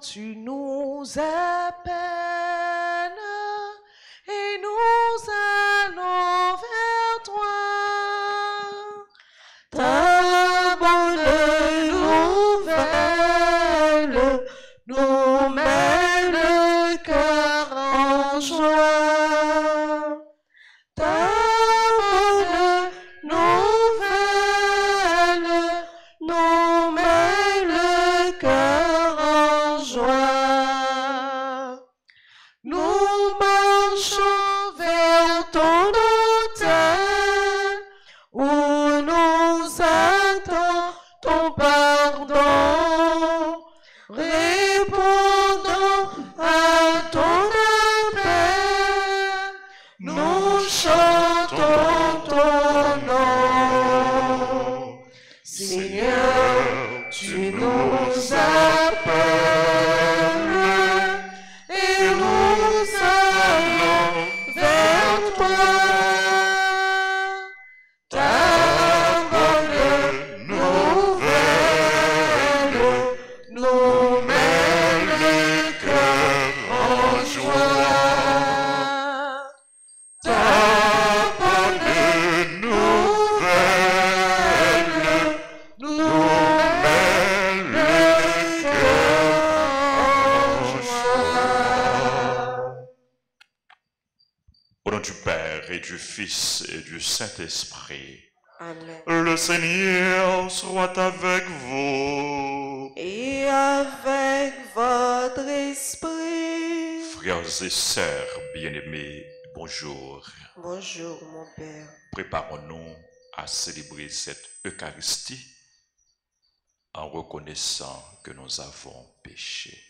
tu nous appelles et nous allons vers toi. Ta bonne nouvelle nous met le cœur en joie. Ta bonne nouvelle nous met le cœur en joie. Nous marchons vers ton autel où nous attend ton pardon. Répondons à ton appel, nous chantons ton nom. Seigneur, tu nous appelles et nous allons vers toi. Ta bonne nouvelle nous met le cœur en joie. Ta bonne nouvelle nous met le cœur en joie. Au nom du Père et du Fils et du Saint-Esprit, Amen. le Seigneur soit avec vous. Et avec votre esprit. Frères et sœurs bien-aimés, bonjour. Bonjour mon Père. Préparons-nous à célébrer cette Eucharistie en reconnaissant que nous avons péché.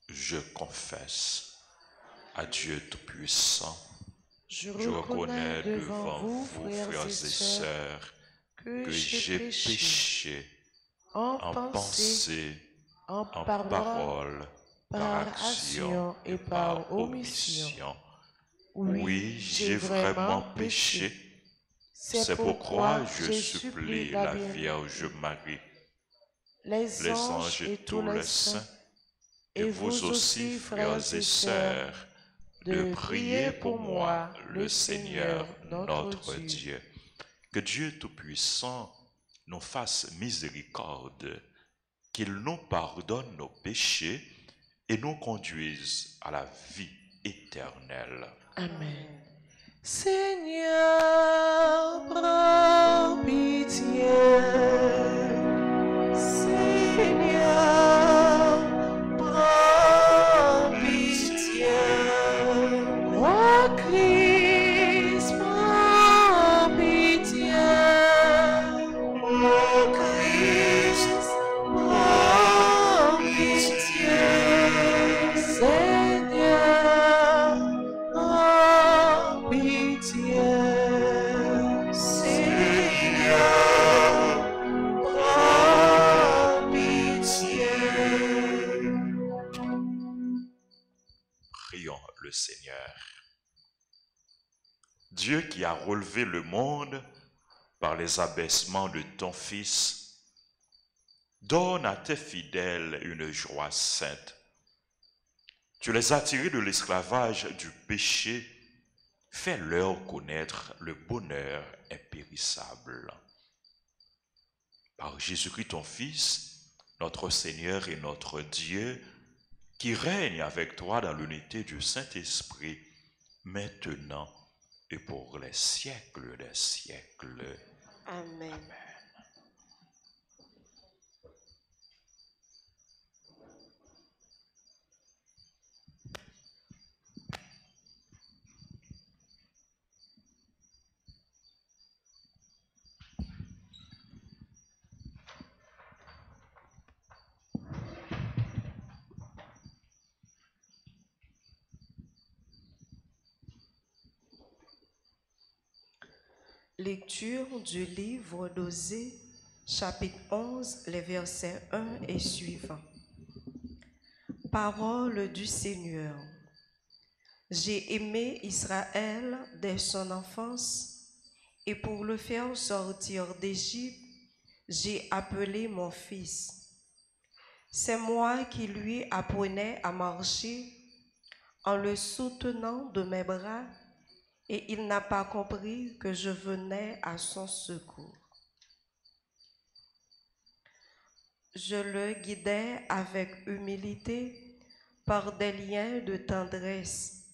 Je confesse à Dieu Tout-Puissant, Je je reconnais devant vous, frères et sœurs, que j'ai péché en pensée, en parole, par action et par omission. Oui, j'ai vraiment péché. C'est pourquoi je supplie la Vierge Marie, les anges et tous les saints, et vous aussi, frères et sœurs, de prier pour moi, le Seigneur notre Dieu. Que Dieu Tout-Puissant nous fasse miséricorde, qu'il nous pardonne nos péchés et nous conduise à la vie éternelle. Amen. Seigneur, prends pitié. Seigneur, prends pitié. Oh Christ, prends pitié. Oh Christ, prends pitié. Seigneur, prends pitié. Seigneur, prends pitié. Prions le Seigneur. Dieu qui a relevé le monde par les abaissements de ton Fils, donne à tes fidèles une joie sainte. Tu les as tirés de l'esclavage du péché, fais-leur connaître le bonheur impérissable. Par Jésus-Christ ton Fils, notre Seigneur et notre Dieu, qui règne avec toi dans l'unité du Saint-Esprit, maintenant et pour les siècles des siècles. Amen. Amen. Lecture du livre d'Osée, chapitre 11, les versets 1 et suivants. Parole du Seigneur. J'ai aimé Israël dès son enfance, et pour le faire sortir d'Égypte, j'ai appelé mon fils. C'est moi qui lui apprenais à marcher en le soutenant de mes bras, et il n'a pas compris que je venais à son secours. Je le guidais avec humilité par des liens de tendresse.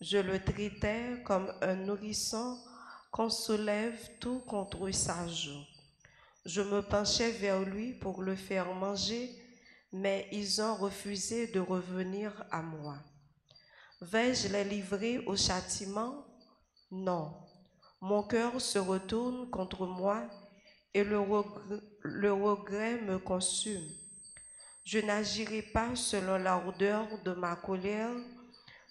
Je le traitais comme un nourrisson qu'on soulève tout contre sa joue. Je me penchais vers lui pour le faire manger, mais ils ont refusé de revenir à moi. Vais-je les livrer au châtiment? Non. Mon cœur se retourne contre moi et le regret me consume. Je n'agirai pas selon l'ardeur de ma colère.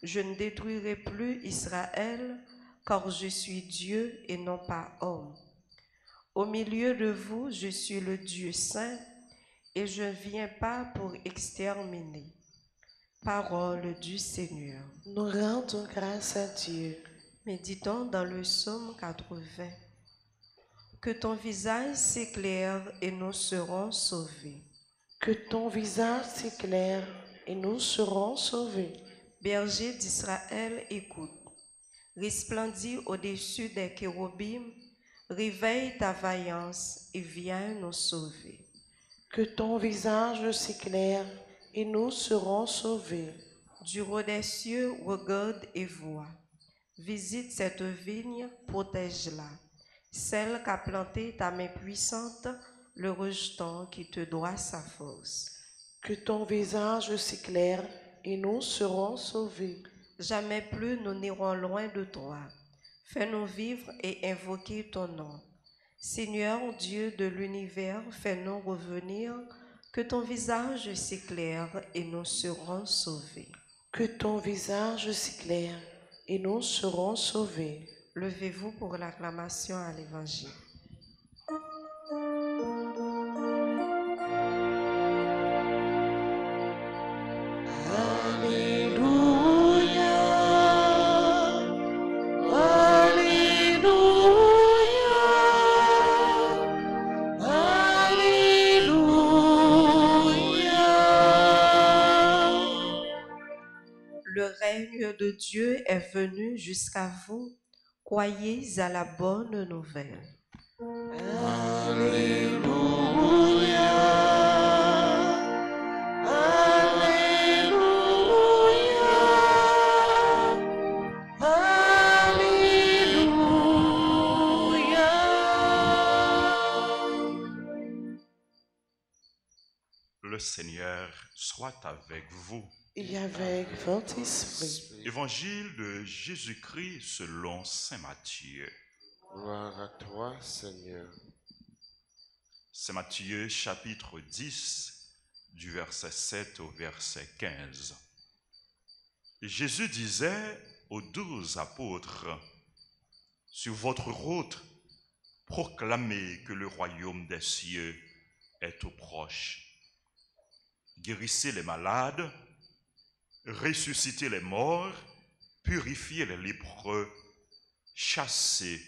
Je ne détruirai plus Israël, car je suis Dieu et non pas homme. Au milieu de vous, je suis le Dieu saint, et je ne viens pas pour exterminer. Parole du Seigneur. Nous rendons grâce à Dieu. Méditons dans le psaume 80. Que ton visage s'éclaire et nous serons sauvés. Que ton visage s'éclaire et nous serons sauvés. Berger d'Israël, écoute. Resplendis au-dessus des chérubins, réveille ta vaillance et viens nous sauver. Que ton visage s'éclaire et nous serons sauvés. Du haut des cieux, regarde et vois. Visite cette vigne, protège-la. Celle qu'a plantée ta main puissante, le rejeton qui te doit sa force. Que ton visage s'éclaire et nous serons sauvés. Jamais plus nous n'irons loin de toi. Fais-nous vivre et invoquer ton nom. Seigneur Dieu de l'univers, fais-nous revenir. Que ton visage s'éclaire et nous serons sauvés. Que ton visage s'éclaire et nous serons sauvés. Levez-vous pour l'acclamation à l'Évangile. Le règne de Dieu est venu jusqu'à vous. Croyez à la bonne nouvelle. Alléluia. Alléluia. Alléluia. Le Seigneur soit avec vous. Et avec votre esprit. Évangile de Jésus-Christ selon saint Matthieu. Gloire à toi, Seigneur. Saint Matthieu, chapitre 10, du verset 7 au verset 15. Jésus disait aux 12 apôtres, « Sur votre route, proclamez que le royaume des cieux est tout proche. Guérissez les malades, ressuscitez les morts, purifiez les lépreux, chassez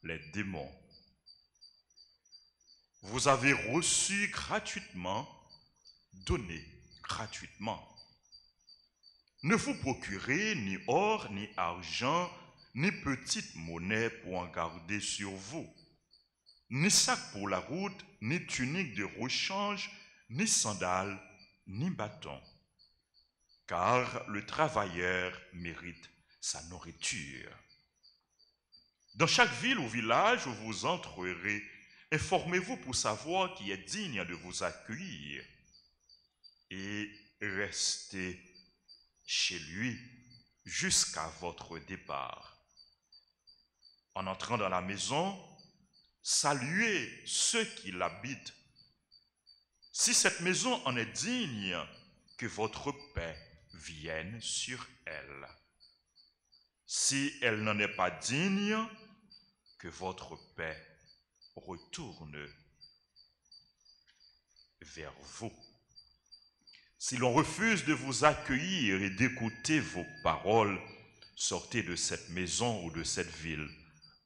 les démons. Vous avez reçu gratuitement, donnez gratuitement. Ne vous procurez ni or, ni argent, ni petite monnaie pour en garder sur vous, ni sac pour la route, ni tunique de rechange, ni sandales, ni bâton. Car le travailleur mérite sa nourriture. Dans chaque ville ou village où vous entrerez, informez-vous pour savoir qui est digne de vous accueillir et restez chez lui jusqu'à votre départ. En entrant dans la maison, saluez ceux qui l'habitent. Si cette maison en est digne, que votre paix vienne sur elle. Si elle n'en est pas digne, que votre paix retourne vers vous. Si l'on refuse de vous accueillir et d'écouter vos paroles, sortez de cette maison ou de cette ville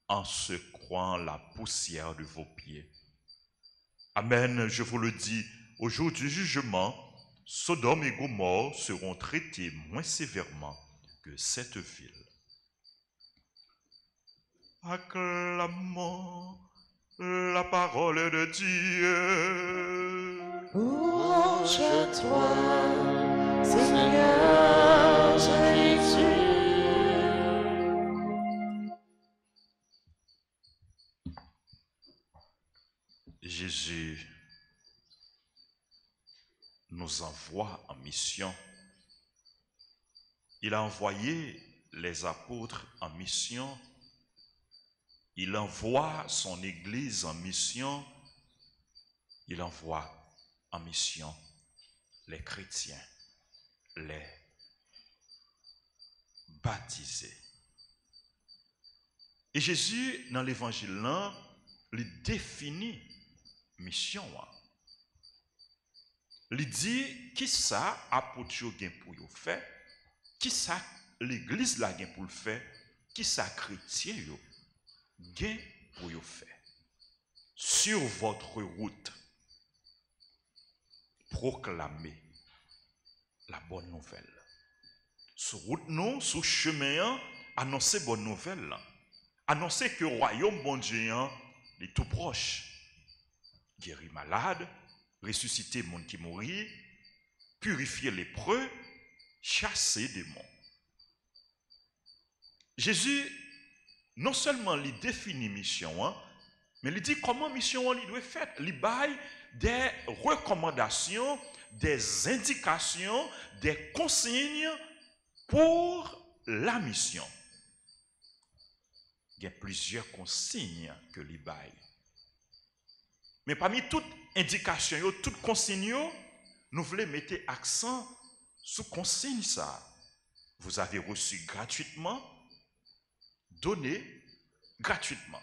en secouant la poussière de vos pieds. Amen, je vous le dis, au jour du jugement, Sodome et Gomorrhe seront traités moins sévèrement que cette ville. Acclamons la parole de Dieu. Louange à toi, Seigneur Jésus. Jésus nous envoie en mission. Il a envoyé les apôtres en mission. Il envoie son Église en mission. Il envoie en mission les chrétiens, les baptisés. Et Jésus, dans l'évangile là, il définit mission. Il dit qui ça apôtre yo gen pour yo faire, qui ça l'église la gen pour le faire, qui ça chrétien yo gen pour yo faire. Sur votre route, proclamez la bonne nouvelle. Sur route non, sur chemin, annoncez bonne nouvelle. Annoncez que le royaume bon Dieu est tout proche. Guérir malade, ressusciter monde qui mourit, purifier lépreux, chasser démons. Jésus, non seulement il définit mission, mais il dit comment mission il doit faire. Il baille des recommandations, des indications, des consignes pour la mission. Il y a plusieurs consignes que il baille. Mais parmi toutes indications, toutes consignes, nous voulons mettre accent sur consigne ça. Vous avez reçu gratuitement, donné gratuitement.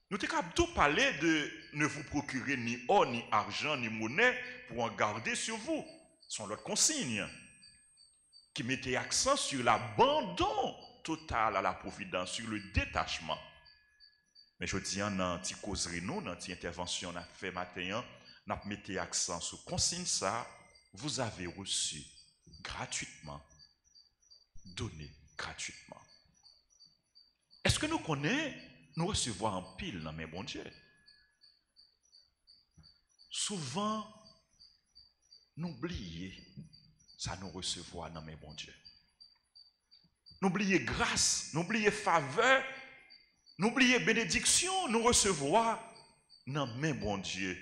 Nous sommes capables de parler de ne vous procurer ni or, ni argent, ni monnaie pour en garder sur vous. Ce sont leurs consignes qui mettent accent sur l'abandon total à la providence, sur le détachement. Mais je dis, dans une petite causerie, dans une petite intervention qu'on a fait matin, on a mis accent sur consigne ça, vous avez reçu gratuitement, donné gratuitement. Est-ce que nous connaissons, nous recevons en pile dans mes bon Dieu? Souvent, nous oublions ça nous recevoir dans mes bon Dieu. Nous oublions grâce, nous oublions faveur, nous oublions bénédiction, nous recevoir dans mes bon Dieu.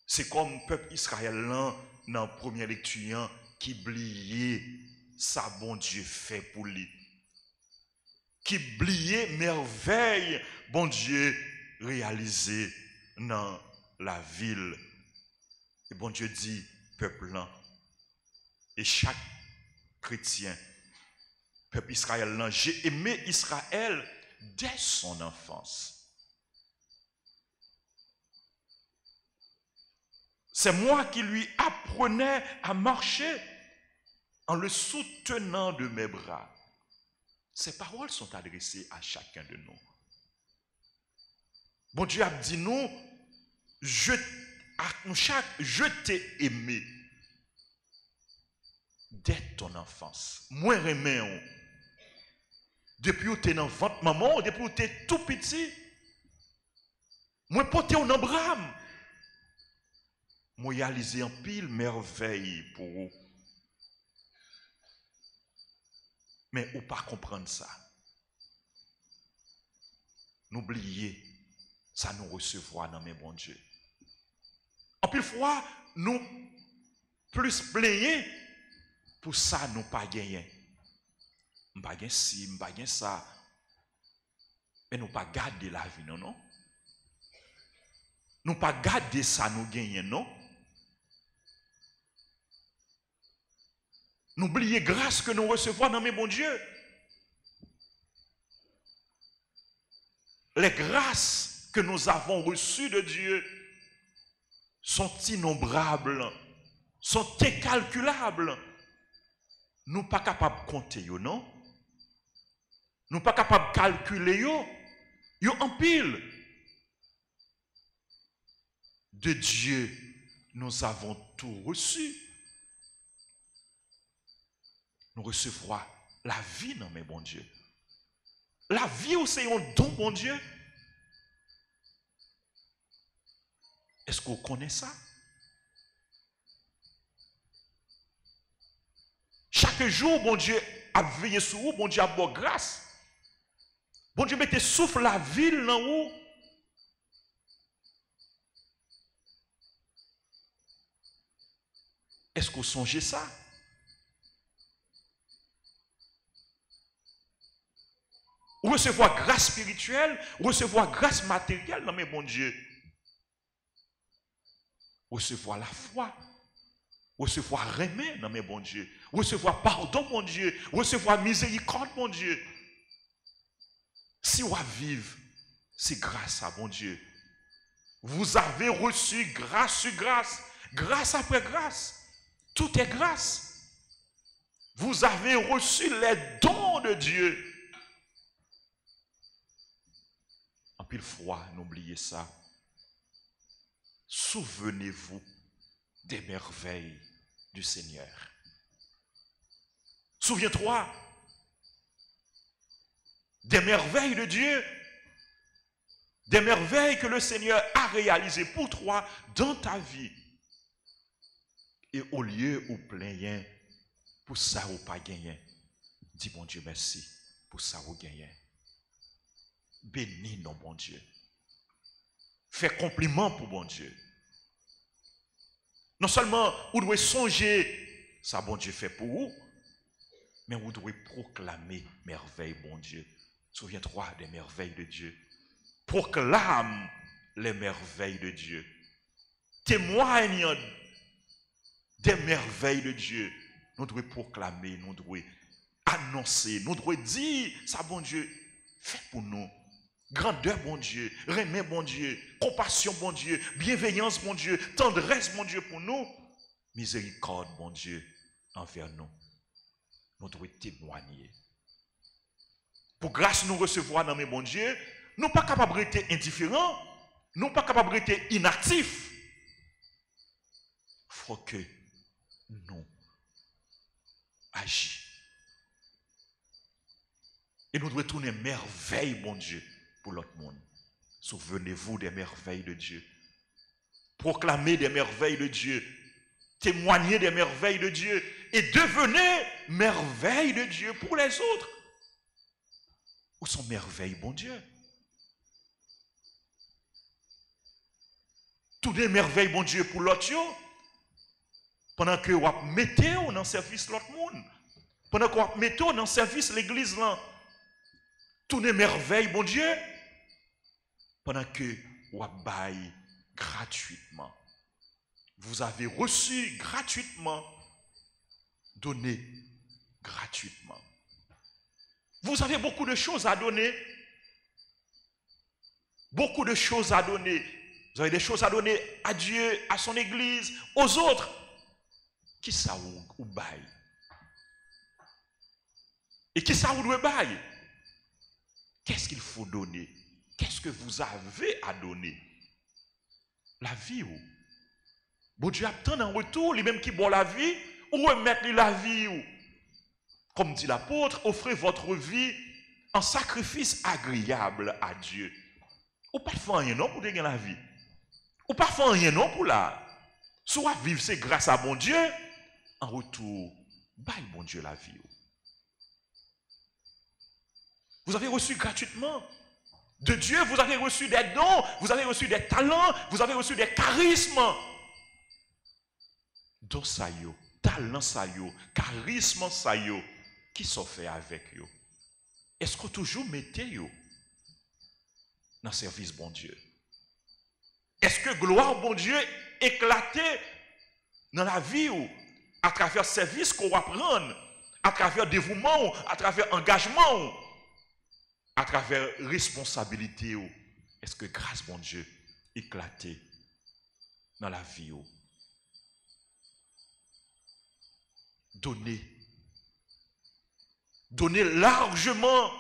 C'est comme le peuple Israël dans la première lecture qui oubliait ça bon Dieu fait pour lui. Qui oubliait merveille bon Dieu réalisé dans la ville. Et bon Dieu dit, peuple là, et chaque chrétien, peuple Israël là, j'ai aimé Israël dès son enfance. C'est moi qui lui apprenais à marcher en le soutenant de mes bras. Ces paroles sont adressées à chacun de nous. Bon Dieu a dit nous, je t'ai aimé dès ton enfance. Moi aimé depuis où tu es dans votre maman, depuis où tu es tout petit. Moi porté en Abraham. Moi réalisé en pile merveille pour vous. Mais ou pas comprendre ça. N'oubliez, ça nous recevoir dans mes bons dieux. En pile fois, nous plus plaignons pour ça nous pas gagner. Nous pas gagner ci, nous pas gagner ça. Mais nous pas garder la vie, non, non. Nous pas garder ça nous gagner, non. N'oubliez grâce que nous recevons dans mes bons dieux. Les grâces que nous avons reçues de Dieu sont innombrables, sont incalculables. Nous ne sommes pas capables de compter, non? Nous ne sommes pas capables de calculer, yo en pile. de Dieu, nous avons tout reçu. Nous recevrons la vie, non mais bon Dieu. La vie, c'est un don, bon Dieu. Est-ce qu'on connaît ça? Chaque jour, bon Dieu a veillé sur vous, bon Dieu a beau grâce. Bon Dieu mettez souffle la ville dans vous. Est-ce que vous songez ça? Ou recevoir grâce spirituelle, ou recevoir grâce matérielle, non mais bon Dieu. Recevoir la foi, recevoir remède, non mais bon Dieu. Recevoir pardon, mon Dieu. Recevoir miséricorde, mon Dieu. Si on va vivre, c'est grâce à bon Dieu. Vous avez reçu grâce sur grâce, grâce après grâce. Tout est grâce. Vous avez reçu les dons de Dieu. En pile fois, n'oubliez ça. Souvenez-vous des merveilles du Seigneur. Souviens-toi des merveilles de Dieu, des merveilles que le Seigneur a réalisées pour toi dans ta vie. Et au lieu où plaignez, pour ça ou pas gagner, dis bon Dieu merci pour ça ou gagner. Bénis non bon Dieu. Fais compliment pour bon Dieu. Non seulement vous devez songer ça bon Dieu fait pour vous, mais vous devez proclamer merveille bon Dieu. Souviens-toi des merveilles de Dieu. Proclame les merveilles de Dieu. Témoigne des merveilles de Dieu. Nous devons proclamer, nous devons annoncer, nous devons dire, ça bon Dieu, fait pour nous. Grandeur, bon Dieu, remède, bon Dieu, compassion, bon Dieu, bienveillance, bon Dieu, tendresse, bon Dieu, pour nous. Miséricorde, bon Dieu, envers nous. Nous devons témoigner. Pour grâce nous recevoir dans mes bon Dieu, nous ne sommes pas capables d'être indifférents, nous ne sommes pas capables d'être inactifs. Il faut que nous agissions. Et nous devons tourner merveille, bon Dieu, pour l'autre monde. Souvenez-vous des merveilles de Dieu. Proclamez des merveilles de Dieu. Témoignez des merveilles de Dieu. Et devenez merveilles de Dieu pour les autres. Où sont merveilles, bon Dieu? Toutes les merveilles, bon Dieu, pour l'autre. Pendant que vous mettez dans le service l'autre monde. Pendant que vous mettez dans le service l'église là. Toutes les merveilles, bon Dieu. Pendant que vous baillez gratuitement. Vous avez reçu gratuitement. Donné gratuitement. Vous avez beaucoup de choses à donner. Beaucoup de choses à donner. Vous avez des choses à donner à Dieu, à son église, aux autres. Qui ça ou baille? Et qui ça vous doit bailler? Qu'est-ce qu'il faut donner? Qu'est-ce que vous avez à donner? La vie ou? Bon Dieu attend en retour, lui-même qui boit la vie, ou remettre la vie ou? Comme dit l'apôtre, offrez votre vie en sacrifice agréable à Dieu. Ou pas faire rien non pour gagner la vie. Ou pas faire rien non pour la. Soit vivre c'est grâce à bon Dieu, en retour, bye bon Dieu la vie. Vous avez reçu gratuitement de Dieu, vous avez reçu des dons, vous avez reçu des talents, vous avez reçu des charismes. Dons ça yo, talent ça yo, charisme ça yo. Qui sont fait avec eux? Est-ce que toujours mettez yo dans le service bon Dieu? Est-ce que gloire bon Dieu éclatait dans la vie ou à travers le service qu'on va prendre, à travers dévouement, à travers engagement, à travers responsabilité? Est-ce que grâce bon Dieu éclatait dans la vie ou? Donnez largement,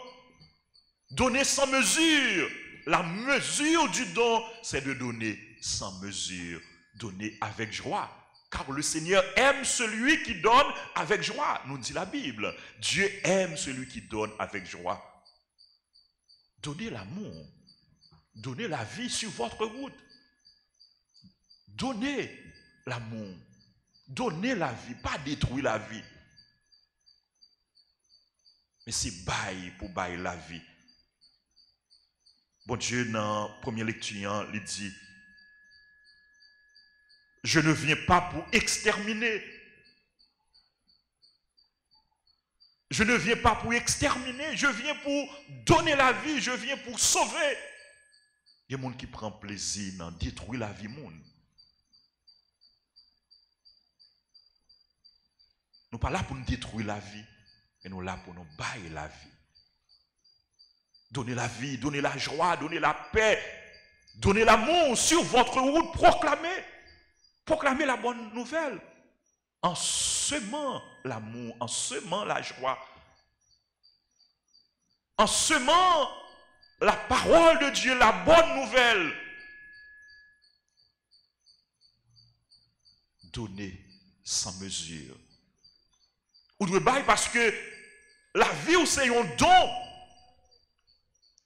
donnez sans mesure. La mesure du don, c'est de donner sans mesure, donner avec joie. Car le Seigneur aime celui qui donne avec joie, nous dit la Bible. Dieu aime celui qui donne avec joie. Donnez l'amour, donnez la vie sur votre route. Donnez l'amour, donnez la vie, pas détruire la vie. Mais c'est bail pour bail la vie. Bon Dieu, dans la première lecture, il dit, je ne viens pas pour exterminer. Je ne viens pas pour exterminer, je viens pour donner la vie, je viens pour sauver. Il y a des gens qui prennent plaisir à détruire la vie monde. Nous ne sommes pas là pour nous détruire la vie, mais nous sommes là pour nous bailler la vie. Donnez la vie, donnez la joie, donnez la paix, donnez l'amour sur votre route, proclamez la bonne nouvelle. En semant l'amour, en semant la joie, en semant la parole de Dieu, la bonne nouvelle. Donnez sans mesure. Ou devez bailler parce que la vie, c'est un don.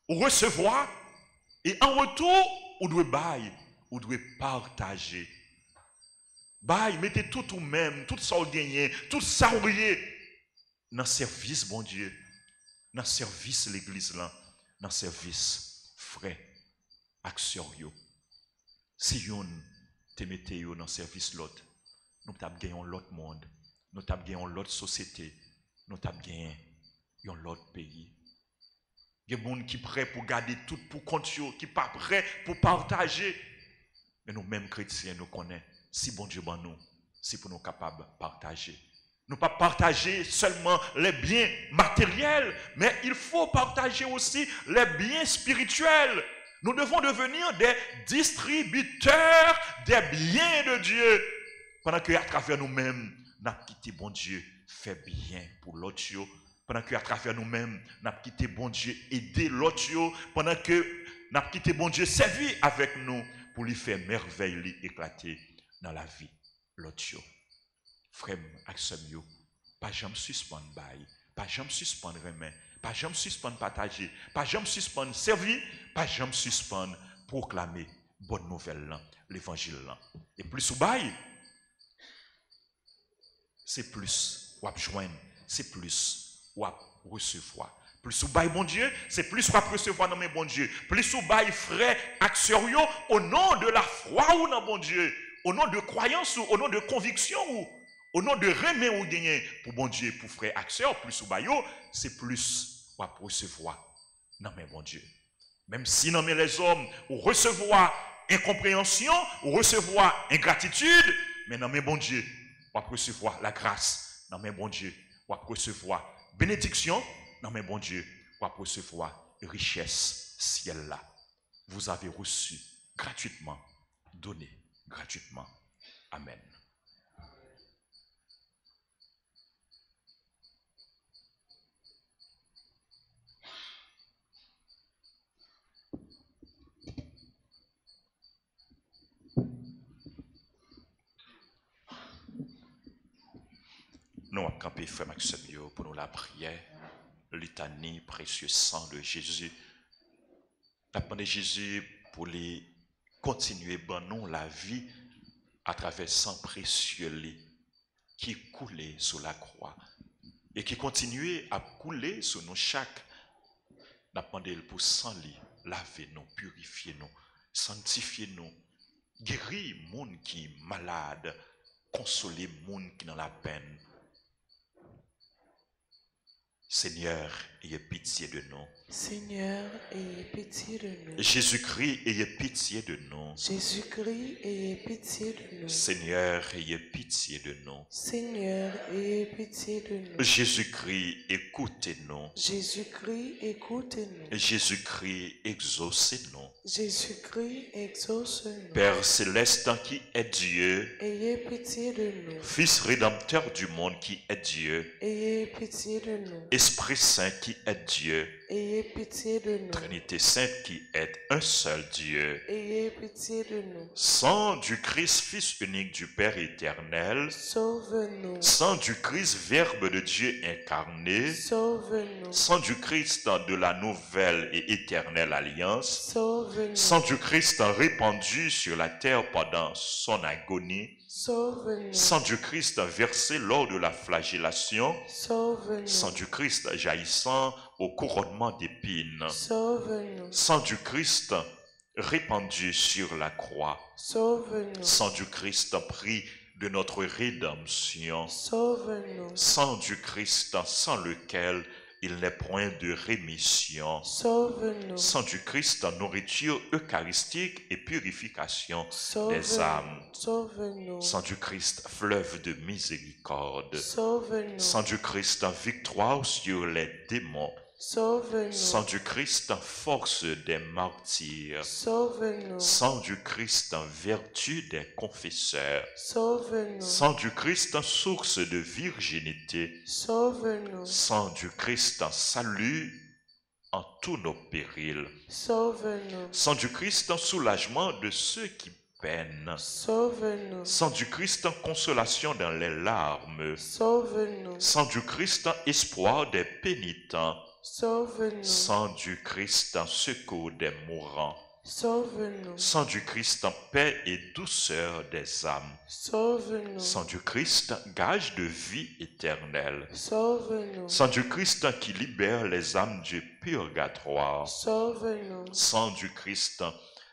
Ou recevoir, et en retour, ou devez bailler, ou devez partager. Baille, mettez tout ou même, tout ça au gagné, tout ça au riez, dans le service, bon Dieu, dans le service l'église là, dans le service frère, action yo. Si yon te mettez yo dans le service l'autre, nous t'ab gagné l'autre monde, nous t'ab gagné l'autre société, nous t'ab gagné l'autre pays. Il y a des gens qui sont prêts pour garder tout pour compte, qui ne sont pas prêts pour partager. Mais nous-mêmes chrétiens, nous connaissons. Si bon Dieu, nous, c'est pour nous capables de partager. Nous ne pas partager seulement les biens matériels, mais il faut partager aussi les biens spirituels. Nous devons devenir des distributeurs des biens de Dieu. Pendant qu'à travers nous-mêmes, nous avons quitté bon Dieu, fait bien pour l'autre. Pendant qu'à travers nous-mêmes, nous avons quitté bon Dieu, aider l'autre. Pendant que nous avons quitté bon Dieu, servi avec nous pour lui faire merveille, lui éclater dans la vie. L'autre. Frère, action yo, pas jamais suspendre bail, pas jamais suspendre remet, pas jamais suspendre partager, pas jamais suspendre servir, pas jamais suspendre proclamer bonne nouvelle là, l'évangile là. Et plus ou bail, c'est plus ou joindre, c'est plus ou recevoir. Plus ou bail bon Dieu, c'est plus ou recevoir dans mes bon Dieu. Plus ou bail frère action yo au nom de la foi ou dans bon Dieu, au nom de croyance ou au nom de conviction ou au nom de remet ou gagner pour bon Dieu, pour frère action, plus ou bayo, c'est plus ou recevoir dans mes bon Dieu. Même si dans mes les hommes, ou recevoir incompréhension, ou recevoir ingratitude, mais dans mes bon Dieu, ou recevoir la grâce, dans mes bon Dieu, ou recevoir bénédiction, dans mes bon Dieu, ou recevoir richesse ciel là. Vous avez reçu gratuitement, donné gratuitement. Amen. Nous avons campé, frère Maxime, pour nous la prière, litanie, précieux sang de Jésus. Nous avons demandé Jésus pour les continuer ben non la vie à travers sang précieux qui coulait sur la croix et qui continuait à couler sur nous chaque. Nous avons demandé pour sang laver nous, purifier nous, sanctifier nous, guérir les gens qui sont malades, consoler les gens qui sont dans la peine. Seigneur, ayez pitié de nous. Seigneur, ayez pitié de nous. Jésus-Christ, ayez pitié de nous. Jésus-Christ, ayez pitié de nous. Seigneur, ayez pitié de nous. Seigneur, ayez pitié de nous. Jésus-Christ, écoutez-nous. Jésus-Christ, écoutez-nous. Jésus-Christ, exaucez-nous. Jésus-Christ, exauce-nous. Père céleste qui est Dieu, ayez pitié de nous. Fils rédempteur du monde qui est Dieu, ayez pitié de nous. et Esprit Saint qui est Dieu, ayez pitié de nous. Trinité Sainte qui est un seul Dieu, Ayez pitié de nous. Sang du Christ, Fils unique du Père éternel, Sauve-nous. Sang du Christ, Verbe de Dieu incarné, Sauve-nous. Sang du Christ de la nouvelle et éternelle alliance, Sauve-nous. Sang du Christ répandu sur la terre pendant son agonie, Sauve-nous. Sang du Christ versé lors de la flagellation, Sauve-nous. Sang du Christ jaillissant au couronnement d'épines, Sauve-nous. Sang du Christ répandu sur la croix, Sauve-nous. Sang du Christ pris de notre rédemption, Sauve-nous. Sang du Christ sans lequel il n'est point de rémission, Sauve-nous. Sang du Christ, nourriture eucharistique et purification des Sauve-nous. âmes, Sauve-nous. Sang du Christ, fleuve de miséricorde, Sauve-nous. Sang du Christ, victoire sur les démons, Sauve-nous. Sang du Christ, force des martyrs, Sauve-nous. Sang du Christ, vertu des confesseurs, Sauve-nous. Sang du Christ, source de virginité, Sauve-nous. Sang du Christ, salut en tous nos périls, Sauve-nous. Sang du Christ, soulagement de ceux qui peinent, Sauve-nous. Sang du Christ, consolation dans les larmes, Sauve-nous. Sang du Christ, espoir des pénitents, Sauve-nous. Sang du Christ, secours des mourants, Sauve-nous. Sang du Christ, paix et douceur des âmes, Sauve-nous. Sang du Christ, gage de vie éternelle, Sauve-nous. Sang du Christ qui libère les âmes du purgatoire, Sauve-nous. Sang du Christ,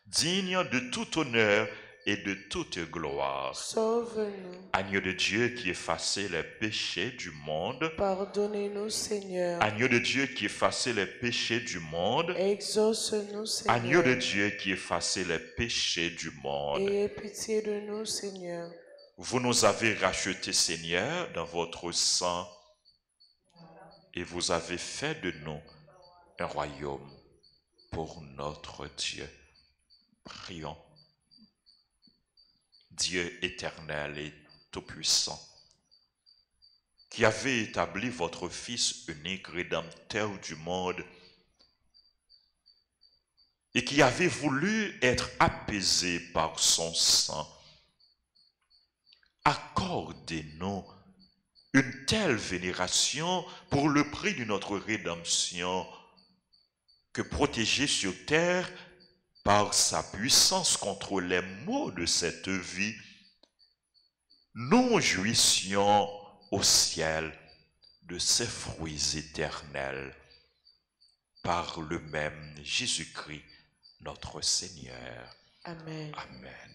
digne de tout honneur et de toute gloire. Sauve-nous. Agneau de Dieu qui effaçait les péchés du monde, Pardonnez-nous, Seigneur. Agneau de Dieu qui effaçait les péchés du monde, Exauce-nous, Seigneur. Agneau de Dieu qui effaçait les péchés du monde. Ayez pitié de nous, Seigneur. Vous nous avez rachetés, Seigneur, dans votre sang, et vous avez fait de nous un royaume pour notre Dieu. Prions. Dieu éternel et tout-puissant, qui avez établi votre Fils unique, rédempteur du monde, et qui avez voulu être apaisé par son sang, accordez-nous une telle vénération pour le prix de notre rédemption, que protégés sur terre par sa puissance contre les maux de cette vie, nous jouissions au ciel de ses fruits éternels, par le même Jésus-Christ, notre Seigneur. Amen. Amen.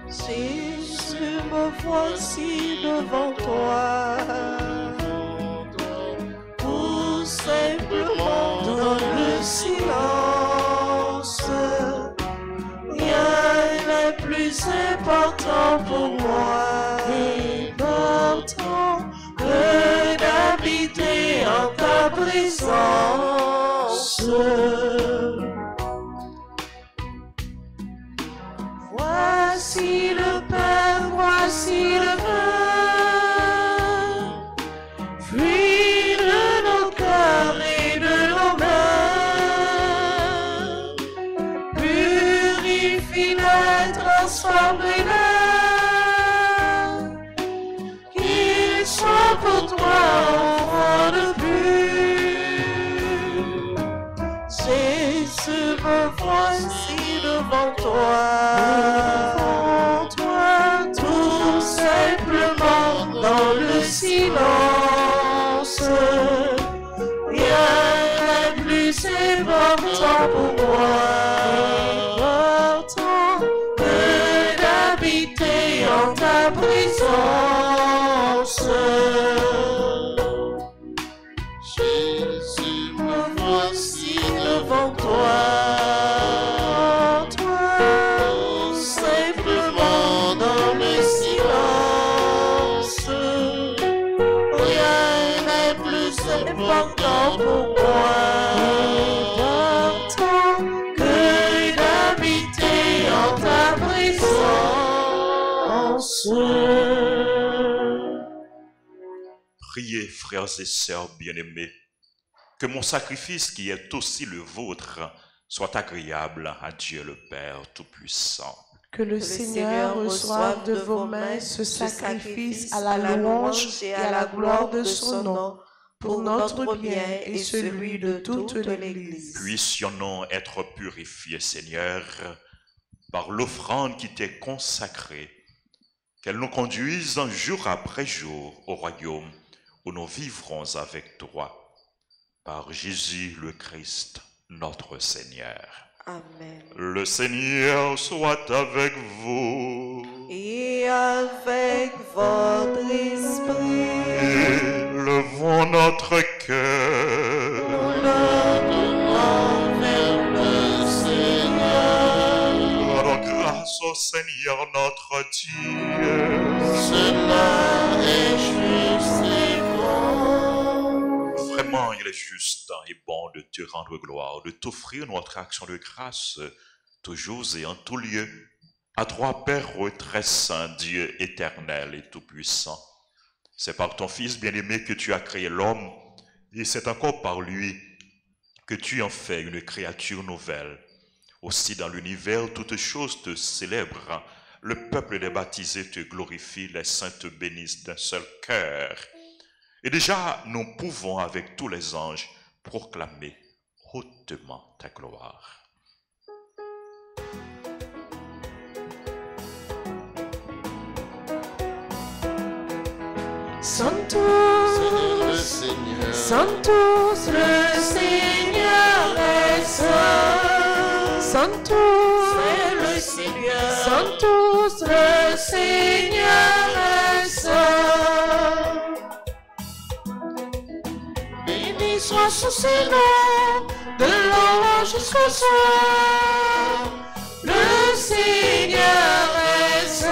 Jésus, me voici devant toi, tout simplement dans le silence. Rien n'est plus important pour moi, important que d'habiter en ta présence. Voici le pain, voici le vin, fruit de nos cœurs et de nos mains, purifie-les, transforme-les, qu'ils soient pour toi enfants de pur. Jésus, me voici devant toi. important pour moi, important que d'habiter en ta présence. Jésus, me voici devant toi. Simplement dans le silence. Rien n'est plus important pour moi. Important que d'habiter en ta présence. Priez, frères et sœurs bien-aimés, que mon sacrifice qui est aussi le vôtre soit agréable à Dieu le Père Tout-Puissant. Que le Seigneur reçoive de vos mains ce sacrifice à la louange et à la gloire de son nom, pour notre bien et celui de toute l'Église. Puissions-nous être purifiés, Seigneur, par l'offrande qui t'est consacrée, qu'elle nous conduise jour après jour au royaume où nous vivrons avec toi. Par Jésus le Christ, notre Seigneur. Amen. Le Seigneur soit avec vous. Et avec votre esprit, Élevons notre cœur. Nous le donnons vers le Seigneur. Rendons grâce au Seigneur notre Dieu. Cela est juste et bon. Vraiment, il est juste et bon de te rendre gloire, de t'offrir notre action de grâce, toujours et en tout lieu, à toi, Père très saint, Dieu éternel et tout-puissant. C'est par ton Fils bien-aimé que tu as créé l'homme, et c'est encore par lui que tu en fais une créature nouvelle. Aussi dans l'univers, toutes choses te célèbrent, le peuple des baptisés te glorifie, les saints te bénissent d'un seul cœur. Et déjà, nous pouvons avec tous les anges proclamer hautement ta gloire. Sanctus, Le Seigneur, Sanctus, le Seigneur est saint. Sanctus, le Seigneur, Sanctus, le Seigneur est saint. Béni soit son Seigneur, de l'ange jusqu'au soir. Le Seigneur est saint.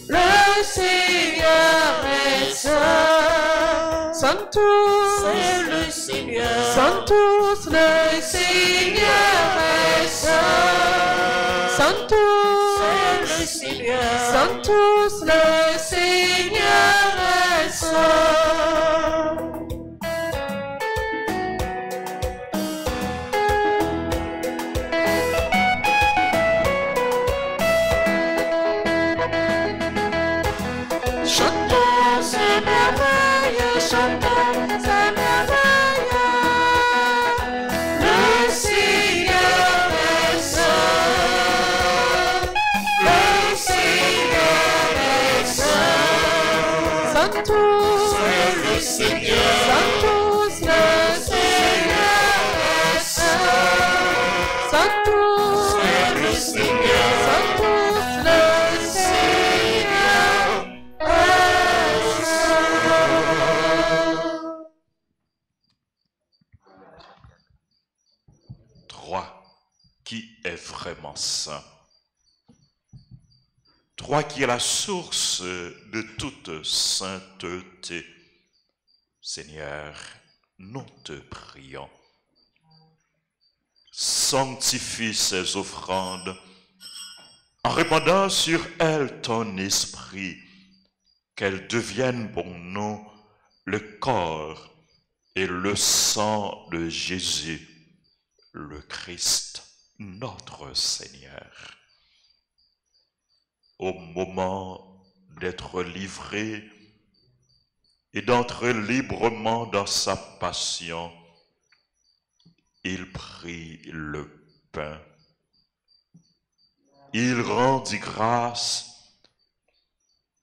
Le Seigneur est saint. Sanctus, le Seigneur, Sanctus, le Seigneur est saint. Sanctus, le Seigneur, Sanctus, le Seigneur est saint. Chantons ses merveilles, chantons ses merveilles. Le Seigneur est saint. Le Seigneur est saint. Sanctus, le Seigneur, Sanctus, le Seigneur est saint. Sanctus, le Seigneur, Sanctus, le Seigneur est saint. 3. Qui est vraiment saint? 3. Qui est la source de toute sainteté? Seigneur, nous te prions. Sanctifie ces offrandes en répandant sur elles ton esprit, qu'elles deviennent pour nous le corps et le sang de Jésus, le Christ, notre Seigneur. Au moment d'être livré et d'entrer librement dans sa passion, il prit le pain. Il rendit grâce,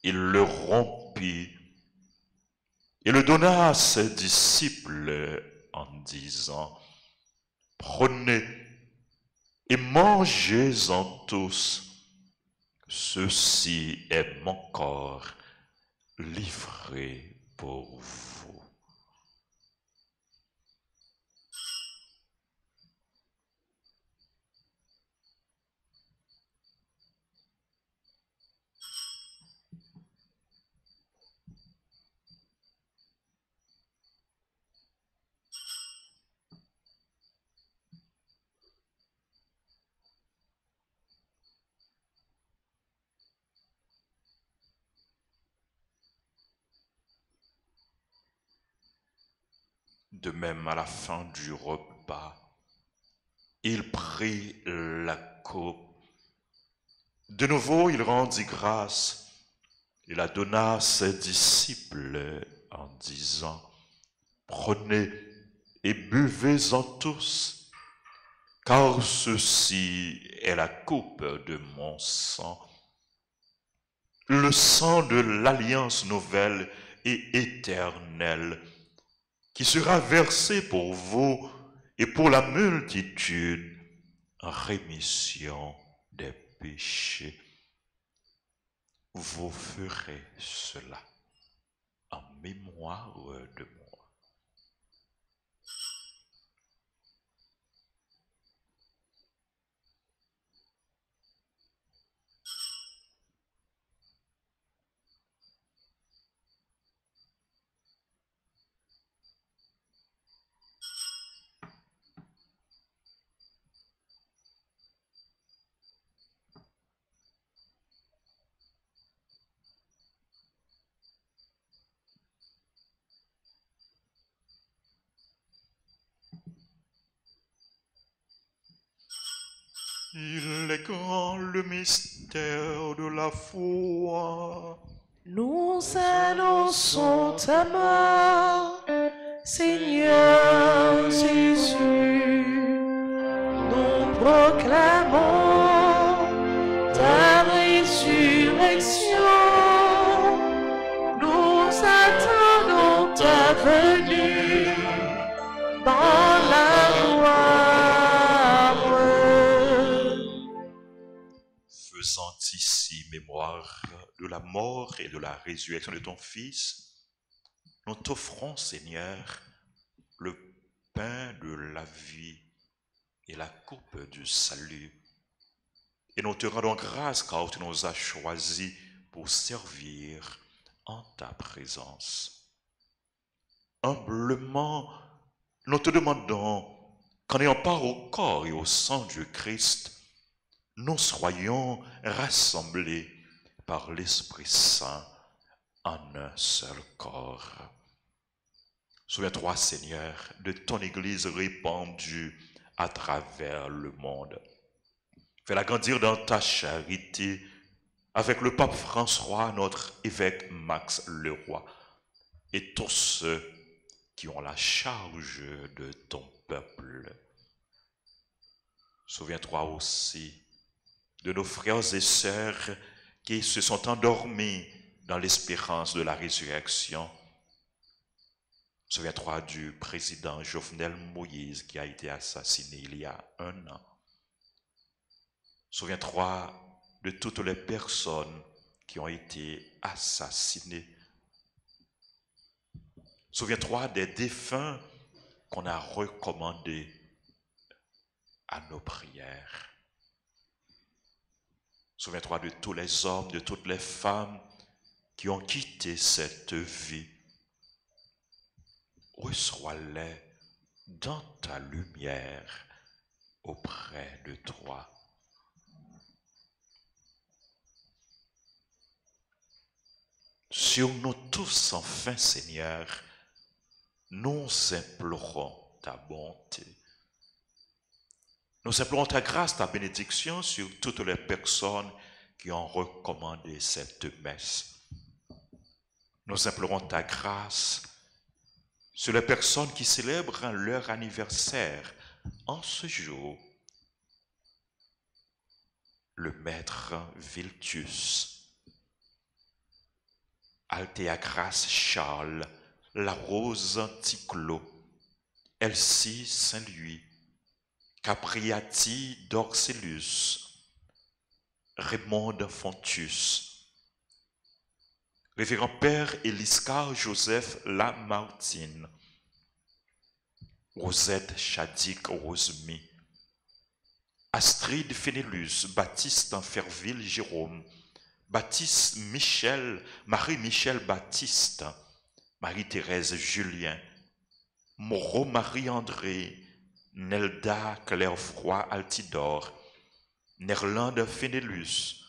il le rompit et le donna à ses disciples en disant, prenez et mangez-en tous, ceci est mon corps livré pour vous. De même, à la fin du repas, il prit la coupe. De nouveau, il rendit grâce et la donna à ses disciples en disant, prenez et buvez-en tous, car ceci est la coupe de mon sang, le sang de l'alliance nouvelle et éternelle, qui sera versé pour vous et pour la multitude en rémission des péchés. Vous ferez cela en mémoire de moi. Il est grand le mystère de la foi. Nous annonçons ta mort, Seigneur Jésus. Nous proclamons ta résurrection. Nous attendons ta venue dans la gloire. Faisant ici mémoire de la mort et de la résurrection de ton Fils, nous t'offrons, Seigneur, le pain de la vie et la coupe du salut. Et nous te rendons grâce car tu nous as choisis pour servir en ta présence. Humblement, nous te demandons qu'en ayant part au corps et au sang du Christ, nous soyons rassemblés par l'Esprit Saint en un seul corps. Souviens-toi, Seigneur, de ton Église répandue à travers le monde. Fais-la grandir dans ta charité avec le pape François, notre évêque Max Leroy, et tous ceux qui ont la charge de ton peuple. Souviens-toi aussi de nos frères et sœurs qui se sont endormis dans l'espérance de la résurrection. Souviens-toi du président Jovenel Moïse qui a été assassiné il y a 1 an. Souviens-toi de toutes les personnes qui ont été assassinées. Souviens-toi des défunts qu'on a recommandés à nos prières. Souviens-toi de tous les hommes, de toutes les femmes qui ont quitté cette vie. Reçois-les dans ta lumière auprès de toi. Sur nous tous, enfin, Seigneur, nous implorons ta bonté. Nous implorons ta grâce, ta bénédiction sur toutes les personnes qui ont recommandé cette messe. Nous implorons ta grâce sur les personnes qui célèbrent leur anniversaire en ce jour. Le maître Viltus, Altea Grace Charles, la Rose Ticlot, Elsie Saint-Louis, Capriati Dorcellus, Raymond Fontus, Révérend Père Eliscar Joseph Lamartine, Rosette Chadik Rosemi, Astrid Fénélus, Baptiste Ferville Jérôme, Baptiste Michel, Marie-Michel Baptiste, Marie-Thérèse Julien, Moreau Marie-André, Nelda Clairefroy Altidore, Nerlande Fénélus,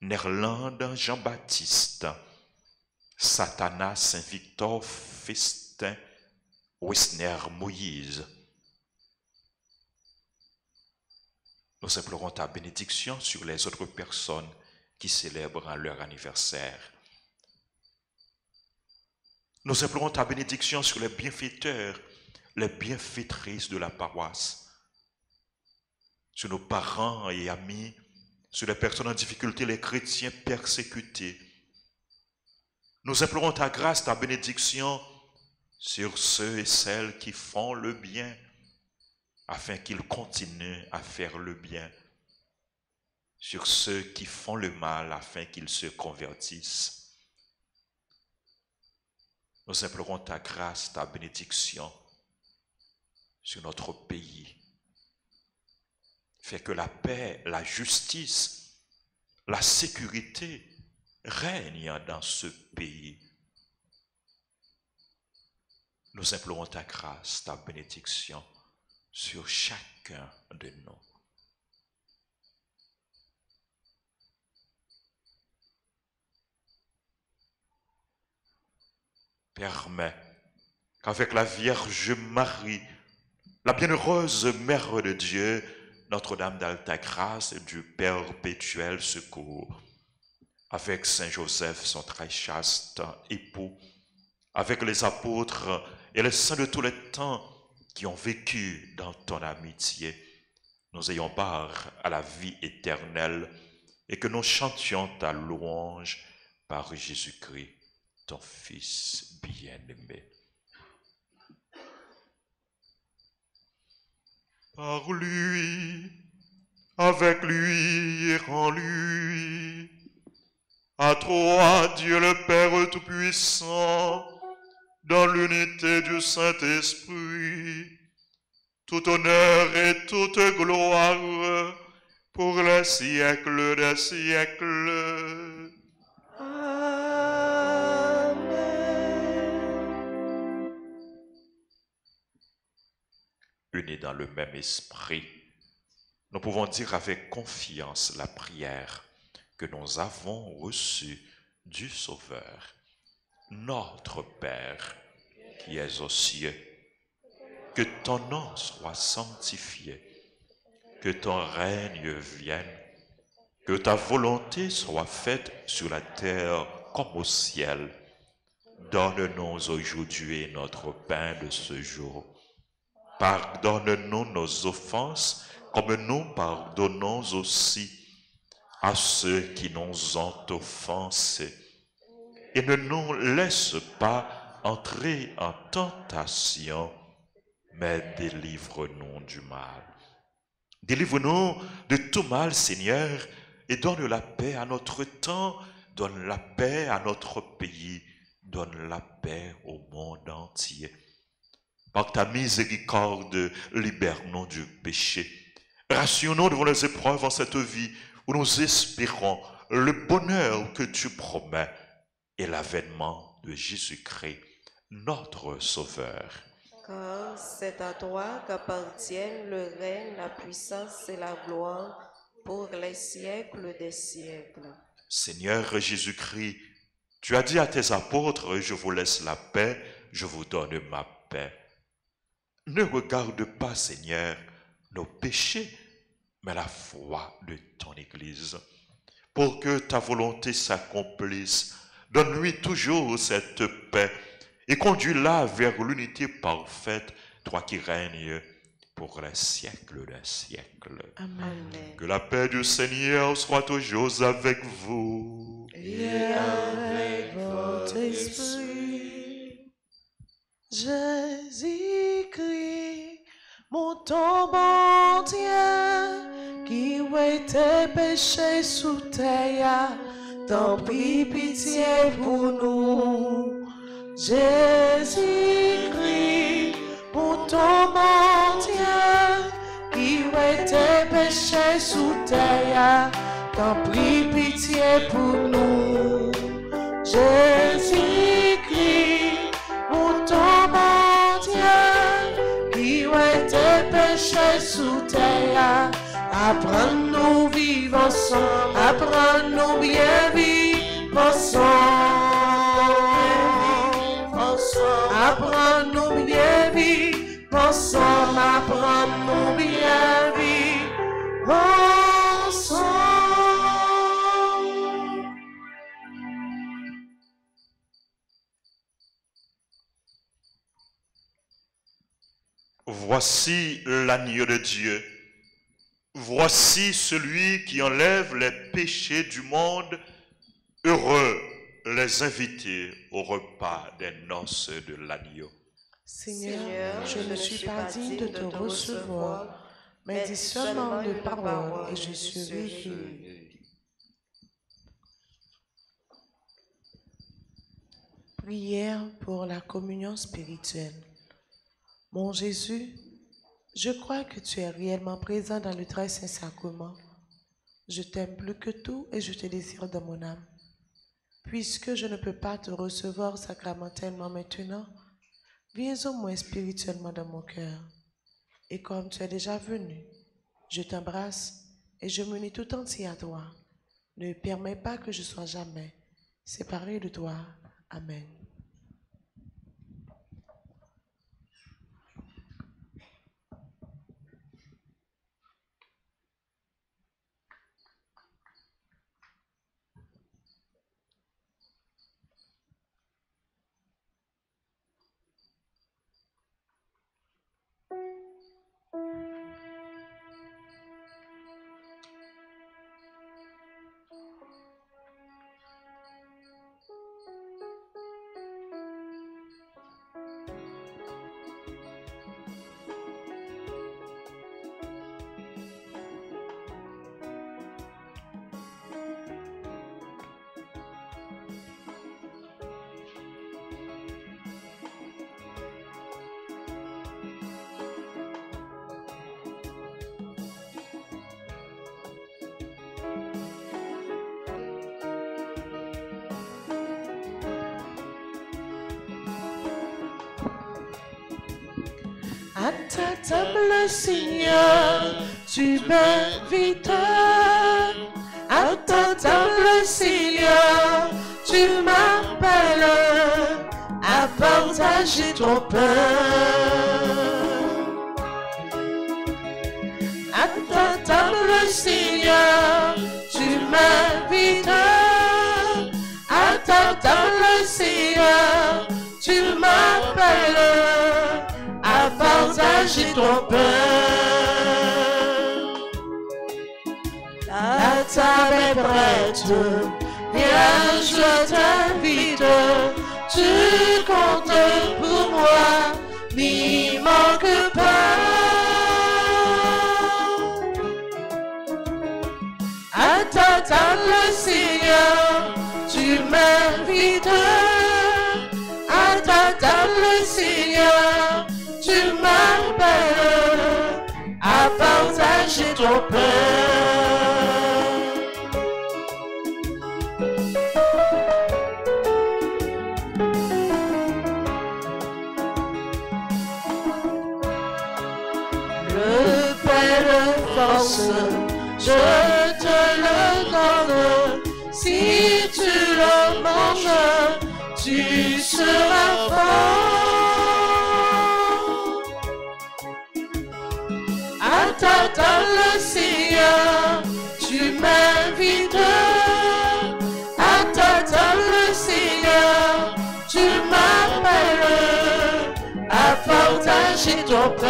Nerlande Jean-Baptiste, Satana Saint-Victor Festin, Wisner Moïse. Nous implorons ta bénédiction sur les autres personnes qui célèbrent leur anniversaire. Nous implorons ta bénédiction sur les bienfaiteurs, les bienfaitrices de la paroisse, sur nos parents et amis, sur les personnes en difficulté, les chrétiens persécutés. Nous implorons ta grâce, ta bénédiction sur ceux et celles qui font le bien, afin qu'ils continuent à faire le bien, sur ceux qui font le mal, afin qu'ils se convertissent. Nous implorons ta grâce, ta bénédiction sur notre pays. Fais que la paix, la justice, la sécurité règnent dans ce pays. Nous implorons ta grâce, ta bénédiction sur chacun de nous. Permets qu'avec la Vierge Marie, la bienheureuse Mère de Dieu, Notre-Dame d'Alta Grâce et du perpétuel secours, avec Saint Joseph, son très chaste époux, avec les apôtres et les saints de tous les temps qui ont vécu dans ton amitié, nous ayons part à la vie éternelle et que nous chantions ta louange par Jésus-Christ, ton Fils bien-aimé. Par lui, avec lui et en lui, à toi, Dieu le Père Tout-Puissant, dans l'unité du Saint-Esprit, tout honneur et toute gloire pour les siècles des siècles. Unis dans le même esprit, nous pouvons dire avec confiance la prière que nous avons reçue du Sauveur. Notre Père, qui es aux cieux, que ton nom soit sanctifié, que ton règne vienne, que ta volonté soit faite sur la terre comme au ciel. Donne-nous aujourd'hui notre pain de ce jour. Pardonne-nous nos offenses, comme nous pardonnons aussi à ceux qui nous ont offensés. Et ne nous laisse pas entrer en tentation, mais délivre-nous du mal. Délivre-nous de tout mal, Seigneur, et donne la paix à notre temps, donne la paix à notre pays, donne la paix au monde entier. Par ta miséricorde, libère-nous du péché. Rassure-nous devant les épreuves en cette vie où nous espérons le bonheur que tu promets et l'avènement de Jésus-Christ, notre Sauveur. Car c'est à toi qu'appartiennent le règne, la puissance et la gloire pour les siècles des siècles. Seigneur Jésus-Christ, tu as dit à tes apôtres, je vous laisse la paix, je vous donne ma paix. Ne regarde pas, Seigneur, nos péchés, mais la foi de ton Église. Pour que ta volonté s'accomplisse, donne-lui toujours cette paix et conduis-la vers l'unité parfaite, toi qui règnes pour les siècles des siècles. Amen. Que la paix du Seigneur soit toujours avec vous. Et avec votre esprit. Jésus-Christ, mon tombe entier, qui ouais tes péchés sous terre, t'en prie pitié pour nous. Jésus-Christ, mon tombe entier, qui ouais tes péchés sous terre, t'en prie pitié pour nous. Jésus-Christ, mon tombe entier, qui ouais tes péchés sous terre, apprends-nous vivre ensemble, apprends-nous bien vivre ensemble, apprends-nous bien vivre ensemble, apprends-nous bien vivre ensemble. Voici l'agneau de Dieu. Voici celui qui enlève les péchés du monde. Heureux les invités au repas des noces de l'agneau. Seigneur, je ne suis pas digne de te recevoir, mais dis seulement une parole et je serai guéri. Prière pour la communion spirituelle. Mon Jésus, je crois que tu es réellement présent dans le très saint sacrement. Je t'aime plus que tout et je te désire dans mon âme. Puisque je ne peux pas te recevoir sacramentellement maintenant, viens au moins spirituellement dans mon cœur. Et comme tu es déjà venu, je t'embrasse et je me lie tout entier à toi. Ne permets pas que je sois jamais séparé de toi. Amen. À ta table, Seigneur, tu m'invites. À ta table, Seigneur, tu m'appelles à partager ton pain. À ta table, Seigneur, tu m'invites. À ta table, Seigneur, tu m'appelles à partager ton pain. La table est prête, viens, je t'invite. Tu comptes pour moi, n'y manque pas. À ta table, Seigneur, tu m'invites. À ta table, Seigneur, tu m'appelles à partager ton pain. Le pain de force, je te le donne. Si tu le manges, tu seras fort. À ta table, Seigneur, tu m'invites. À ta table, Seigneur, tu m'appelles à partager ton pain.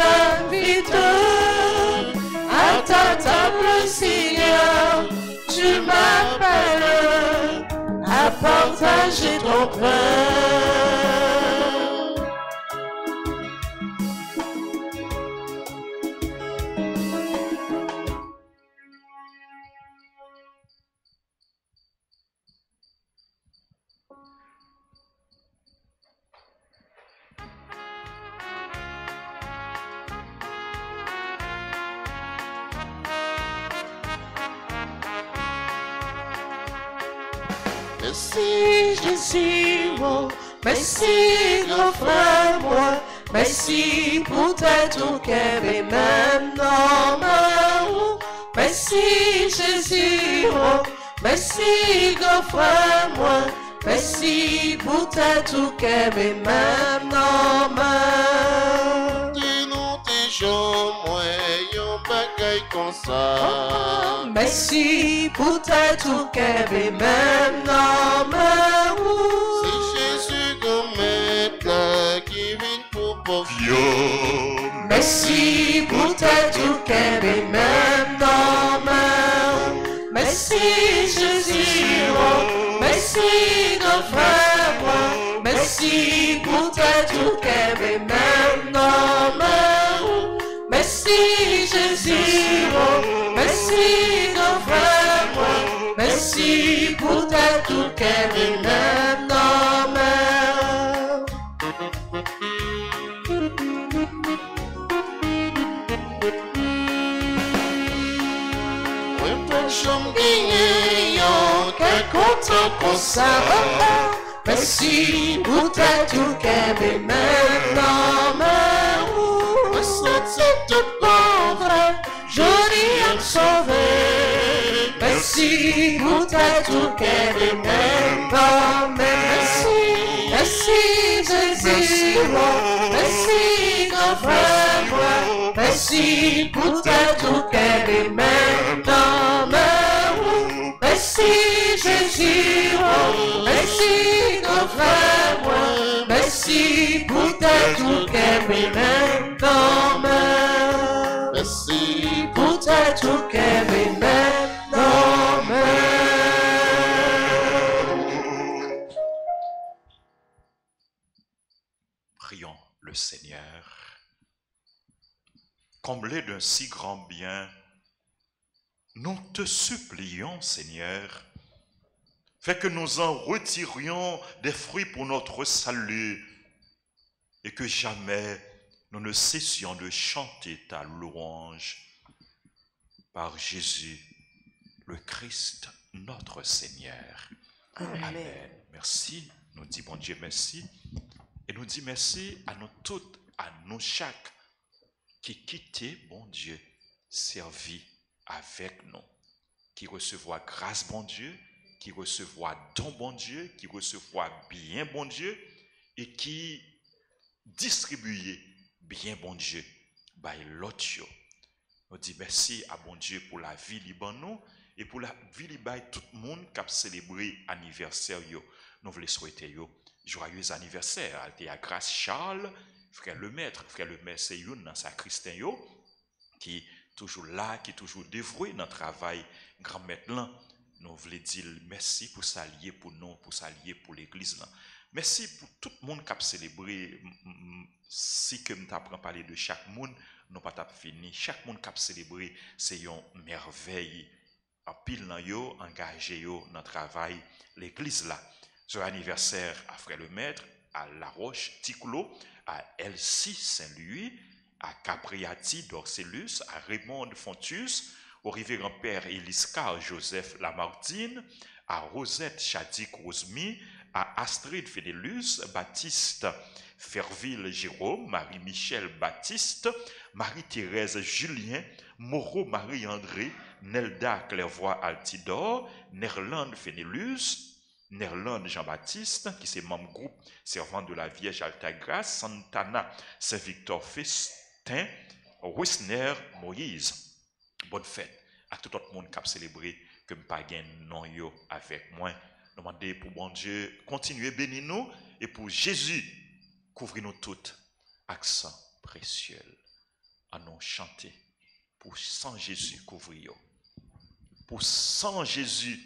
m'invites à ta table, Seigneur. Tu m'appelles à partager ton pain. Merci Jésus, oh, merci grand frère moi, merci pour ta tout cœur et même dans ma roue. Merci Jésus, oh, merci grand frère moi, merci pour ta tout cœur et même dans ma. Dis-nous tes gens, moi, yon bagaille comme ça. Merci pour ta tout cœur et même dans ma roue. C'est Jésus comme maître qui vient pour porter. Merci pour ta tout cœur et même dans ma roue. Merci Jésus, oh, merci grand frère moi. Merci pour ta tout cœur et même dans ma roue. Merci Jésus, oh, merci grand frère moi. Merci pour ta tout cœur et même dans ma roue. Chom gagné, yon quel content comme ça. Merci pour ta tout cœur et même dans ma roue. C'est tout bon frère, Joli à me sauver. Merci pour ta tout cœur et même dans ma merci. Merci Jésus, oh, merci grand frère moi. Merci pour ta tout cœur et même dans ma roue. Merci Jésus, oh, merci grand frère moi. Merci pour ta tout cœur et même dans ma roue. merci Pour ta tout cœur et même dans ma roue. Prions le Seigneur. Comblé d'un si grand bien, nous te supplions, Seigneur, fais que nous en retirions des fruits pour notre salut et que jamais nous ne cessions de chanter ta louange par Jésus, le Christ, notre Seigneur. Amen. Merci. Nous disons, bon Dieu, merci. Et nous disons merci à nous toutes, à nous chaque, qui quittait, bon Dieu, servi avec nous, qui recevra grâce, bon Dieu, qui recevra don, bon Dieu, qui recevra bien, bon Dieu, et qui distribuait bien, bon Dieu, by l'autre. Nous disons merci à bon Dieu pour la vie Libanon et pour la vie Libanon, tout le monde qui a célébré l'anniversaire. Nous voulons souhaiter joyeux anniversaire à Grâce Charles, frère le maître, c'est une dans sa Christin qui est toujours là, qui est toujours dévoué dans le travail grand maître là. Nous voulons dire merci pour s'allier pour nous, pour s'allier pour l'église là. Merci pour tout le monde qui a célébré. Si que nous t'apprends parler de chaque monde, nous pas fini. Chaque monde qui a célébré, c'est une merveille. En pile dans yo, engagé yo dans le travail l'église là. Sur anniversaire à frère le maître, à La Roche Ticoulo, à Elsie Saint-Louis, à Capriati d'Orcellus, à Raymond de Fontus, au révérend père Eliscar Joseph Lamartine, à Rosette Chadik Rosemi, à Astrid Fénélus, Baptiste Ferville Jérôme, Marie-Michel Baptiste, Marie-Thérèse Julien, Moreau Marie-André, Nelda Clairvoy Altidor, Nerland Fénélus, Nerland Jean-Baptiste, qui c'est membre groupe servant de la Vierge Altagrace, Santana Saint-Victor Festin, Wisner Moïse. Bonne fête à tout le monde qui a célébré, que je pas gain non yo avec moi. Demandez pour bon Dieu, continuez bénir nous et pour Jésus, couvrez nous toutes, accent précieux. à nous chanter pour sans Jésus couvrir, pour sans Jésus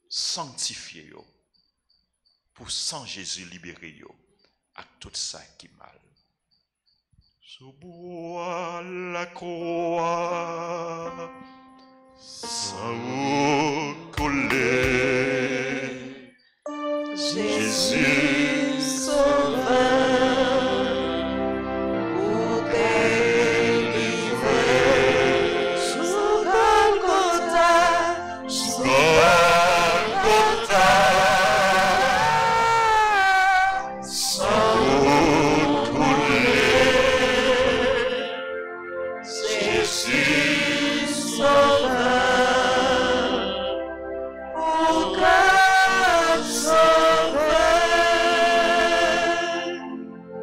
sanctifier, pour sans Jésus libérer à tout ça qui est mal. Sous bois la croix, sans coller, Jésus sauveur, pour délivrer, sous Golgotha, sous Golgotha, sans coller, Jésus sauveur, pour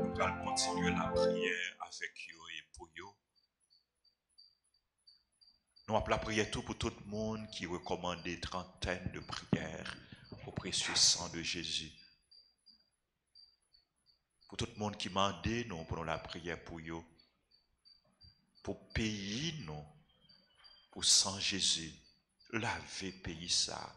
nous allons continuer la prière avec yo et pour yo. Nous appelons la prière tout pour tout le monde qui recommande des trentaines de prières au précieux sang de Jésus. Pour tout le monde qui m'a demandé, nous prenons la prière pour yo. Pour payer nous, pour sang Jésus, laver pays ça.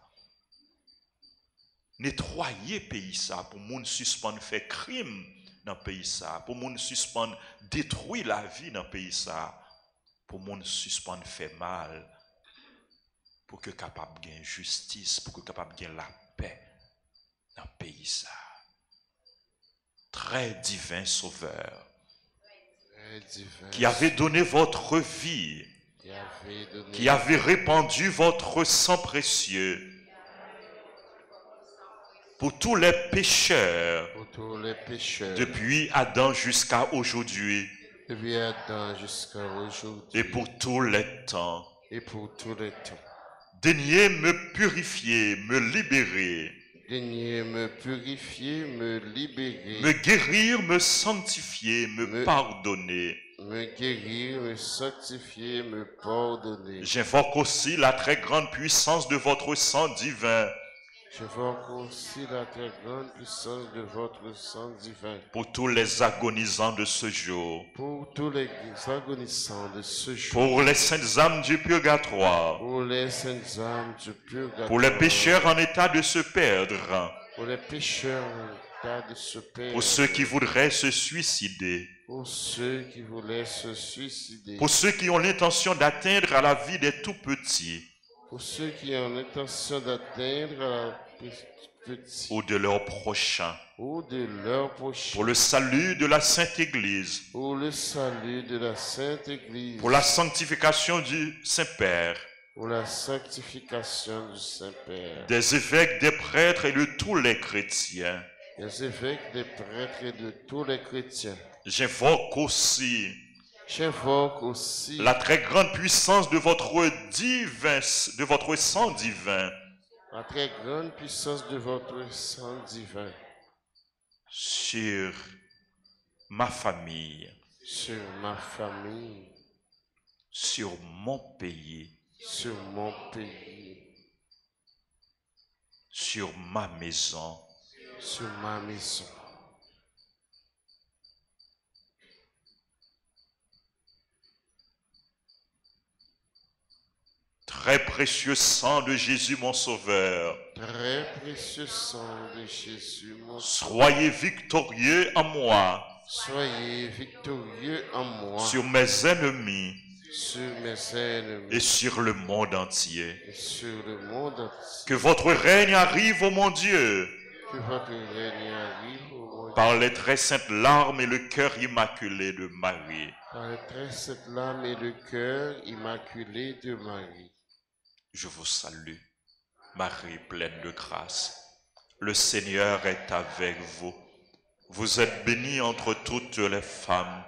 Nettoyer pays ça pour moun suspendre faire crime dans pays ça, pour moun suspendre détruire la vie dans pays ça, pour moun suspendre faire mal, pour que capable gain justice, pour que capable gain la paix dans pays ça. Très divin sauveur, qui avait donné votre vie, qui avait répandu votre sang précieux pour tous les pécheurs, depuis Adam jusqu'à aujourd'hui, et pour tous les temps. Daignez me purifier, me libérer, Daignez me purifier, me libérer, me guérir, me sanctifier, me pardonner. me guérir, me sanctifier, me pardonner. J'invoque aussi la très grande puissance de votre sang divin. J'invoque aussi la très grande puissance de votre sang divin. Pour tous les agonisants de ce jour. Pour tous les agonisants de ce jour. Pour les saintes âmes du purgatoire. Pour les saintes âmes du purgatoire. Pour les pécheurs en état de se perdre. Pour les pécheurs en état de se perdre. Pour ceux qui voudraient se suicider. Pour ceux qui voulaient se suicider. Pour ceux qui ont l'intention d'atteindre à la vie des tout-petits. Pour ceux qui ont l'intention d'atteindre à la petite. Ou de leurs prochains. Ou de leurs prochains. Pour le salut de la Sainte Église. Pour le salut de la Sainte Église. Pour la sanctification du Saint-Père. Pour la sanctification du Saint-Père. Des évêques, des prêtres et de tous les chrétiens. Des évêques, des prêtres et de tous les chrétiens. J'invoque aussi la très grande puissance de votre sang divin. La très grande puissance de votre sang divin. Sur ma famille. Sur ma famille. Sur mon pays. Sur mon pays. Sur ma maison. Sur ma maison. Très précieux sang de Jésus mon Sauveur. Très précieux sang de Jésus mon Sauveur. Soyez victorieux en moi. Soyez victorieux en moi. Sur mes ennemis. Sur mes ennemis. Et sur le monde entier. Et sur le monde entier. Que votre règne arrive, ô mon Dieu. Que votre règne arrive, ô mon Dieu. Par les très saintes larmes et le cœur immaculé de Marie. Par les très saintes larmes et le cœur immaculé de Marie. Je vous salue, Marie pleine de grâce. Le Seigneur est avec vous. Vous êtes bénie entre toutes les femmes,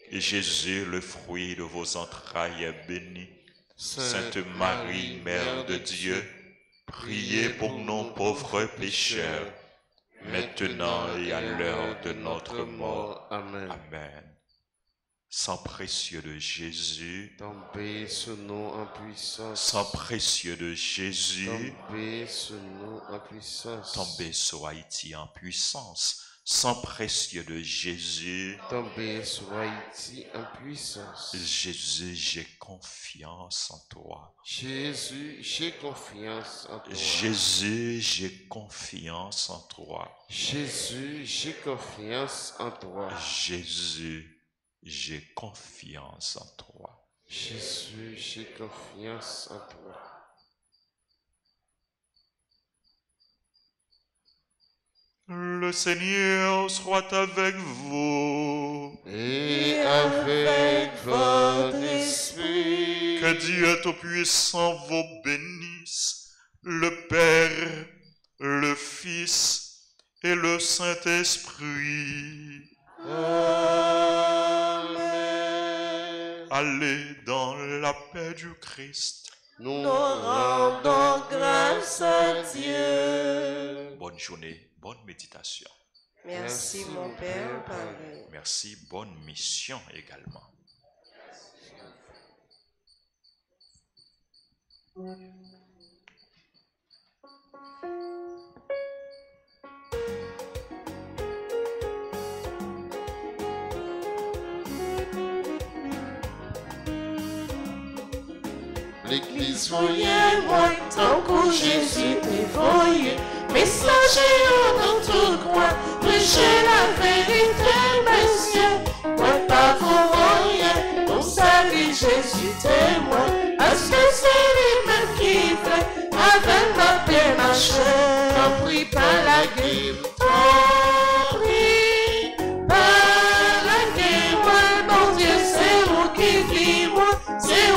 et Jésus, le fruit de vos entrailles, est béni. Sainte Marie, Mère de Dieu, priez pour nous pauvres pécheurs, maintenant et à l'heure de notre mort. Amen. Amen. Sang précieux de Jésus, tombez sur nous en puissance. Sang précieux de Jésus, tombez sur nous en puissance. Tombez sur Haïti en puissance. Sang précieux de Jésus, tombez sur Haïti en puissance. Jésus, j'ai confiance en toi. Jésus, j'ai confiance en toi. Jésus, j'ai confiance en toi. Jésus, j'ai confiance en toi. Jésus, j'ai confiance en toi. Jésus, j'ai confiance en toi. Le Seigneur soit avec vous. Et avec votre esprit. Que Dieu Tout-Puissant vous bénisse, le Père, le Fils et le Saint-Esprit. Amen. Allez dans la paix du Christ. Nous rendons grâce à Dieu. Bonne journée, bonne méditation. Merci mon Père Paris. Merci, bonne mission également. L'église voyait moi, tant que Jésus est voyé. Messager dans tout coin, prêchez la vérité, messieurs. Moi pas vous voyez, pour sa vie Jésus témoin. Est-ce que c'est lui-même qui fait, avec ma paix marcher, compris par la guerre, compris par la guerre, mon Dieu, c'est vous qui vivez, c'est